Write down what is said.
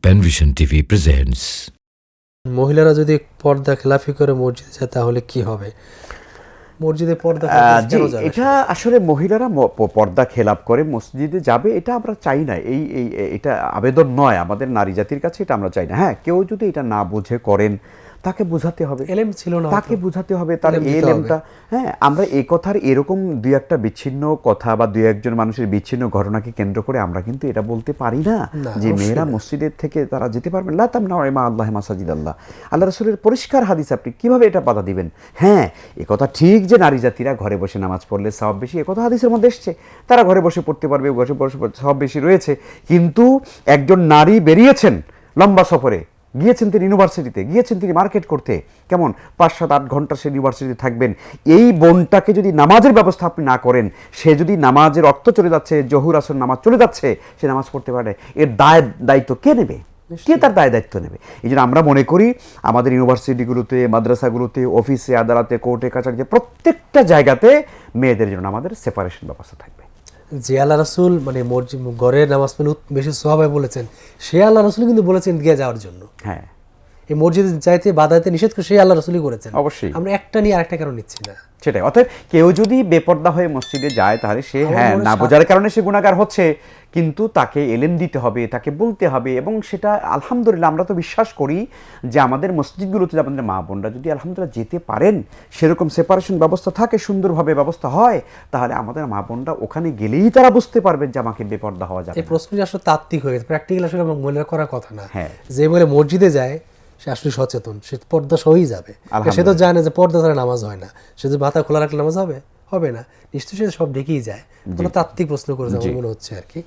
পেনভিশন TV presents. মহিলারা যদি পর্দা খেলাফি করে মসজিদে যায় তাহলে কি হবে? মসজিদে পর্দা খেলাফি কেন যাবে? এটা আসলে মহিলারা পর্দা খেলাপ করে মসজিদে যাবে এটা আমরা চাই না। এটা আবেদন নয় আমাদের নারী জাতির কাছে, এটা আমরা চাই না। হ্যাঁ, কেউ যদি এটা না বুঝে করেন তাকে বুঝাতে হবে, এলেম ছিল না, তাকে বুঝাতে হবে তার এলেমটা। হ্যাঁ, আমরা এই কথার এরকম দুই একটা বিচ্ছিন্ন কথা বা দুই একজন মানুষের বিচ্ছিন্ন ঘটনাকে কেন্দ্র করে আমরা কিন্তু এটা বলতে পারি না যে মেয়েরা মসজিদের থেকে তারা যেতে পারবেন। লা তামনাউ ইমা আল্লাহি মাসাজিদ আল্লাহ, আল্লাহ রাসূলের পরিষ্কার হাদিস, আপনি কিভাবে এটা বাধা দিবেন? হ্যাঁ, এই কথা ঠিক যে নারী জাতিরা ঘরে বসে নামাজ পড়লে সওয়াব বেশি, এই কথা হাদিসের মধ্যে এসেছে, তারা ঘরে বসে পড়তে পারবে, বসে বসে সওয়াব বেশি রয়েছে। কিন্তু একজন নারী বেরিয়েছেন লম্বা সফরে, গিয়েছেন তিনি ইউনিভার্সিটিতে, গিয়েছেন তিনি মার্কেট করতে, কেমন 5-7-8 ঘন্টা সে ইউনিভার্সিটিতে থাকবেন। এই বোনটাকে যদি নামাজের ব্যবস্থা আপনি না করেন, সে যদি নামাজের রক্ত চলে যাচ্ছে, জহুর আসর নামাজ চলে যাচ্ছে, সে নামাজ পড়তে পারে, এর দায়িত্ব কে নেবে? কে তার দায়িত্ব নেবে? এই জন্য আমরা মনে করি আমাদের ইউনিভার্সিটিগুলোতে, মাদ্রাসাগুলোতে, অফিসে, আদালতে, কোর্টে, কাছারিতে, প্রত্যেকটা জায়গাতে মেয়েদের জন্য আমাদের সেপারেশন ব্যবস্থা থাকবে। যে আল্লাহ রাসূল মানে মসজিদ ঘরে নামাজ পড়লে বেশি সওয়াব বলেছেন, সে আল্লাহ রাসূল কিন্তু বলেছেন গিয়ে যাওয়ার জন্য। হ্যাঁ, এই মসজিদে যাইতে বাধা দিতে নিষেধ করে সেই আল্লাহ রাসূলই করেছেন। অবশ্যই আমরা একটা নিয়ে আরেকটা কেন নিচ্ছি না? সেটাই। অতএব কেউ যদি বেপর্দা হয়ে মসজিদে যায় তাহলে সে না বোঝার কারণে সে গুনাহগার হচ্ছে, কিন্তু তাকে এলেম দিতে হবে, তাকে বলতে হবে। এবং সেটা আলহামদুলিল্লাহ আমরা তো বিশ্বাস করি যে আমাদের মসজিদগুলোতে আমাদের মা বোনরা যদি আলহামদুলিল্লাহ যেতে পারেন, সেরকম সেপারেশন ব্যবস্থা থাকে, সুন্দরভাবে ব্যবস্থা হয়, তাহলে আমাদের মা বোনরা ওখানে গেলেই তারা বুঝতে পারবেন যে আমাকে বেপর্দা হওয়া যাবে। এই প্রশ্নটি আসলে তাত্ত্বিক হয়ে গেছে, প্র্যাকটিক্যাল আসলে মহিলার করার কথা না। হ্যাঁ, যে মহিলা মসজিদে যায় সে আসলে সচেতন, সে পর্দা সহই যাবে। সে তো জানে যে পর্দা ছাড়া নামাজ হয় না, সে যদি মাথা খোলা রাখলে নামাজ হবে না, নিশ্চয়ই সে সব ঢেকেই যায়। কোনো তাত্ত্বিক প্রশ্ন করেছে আমার মনে হচ্ছে আর কি।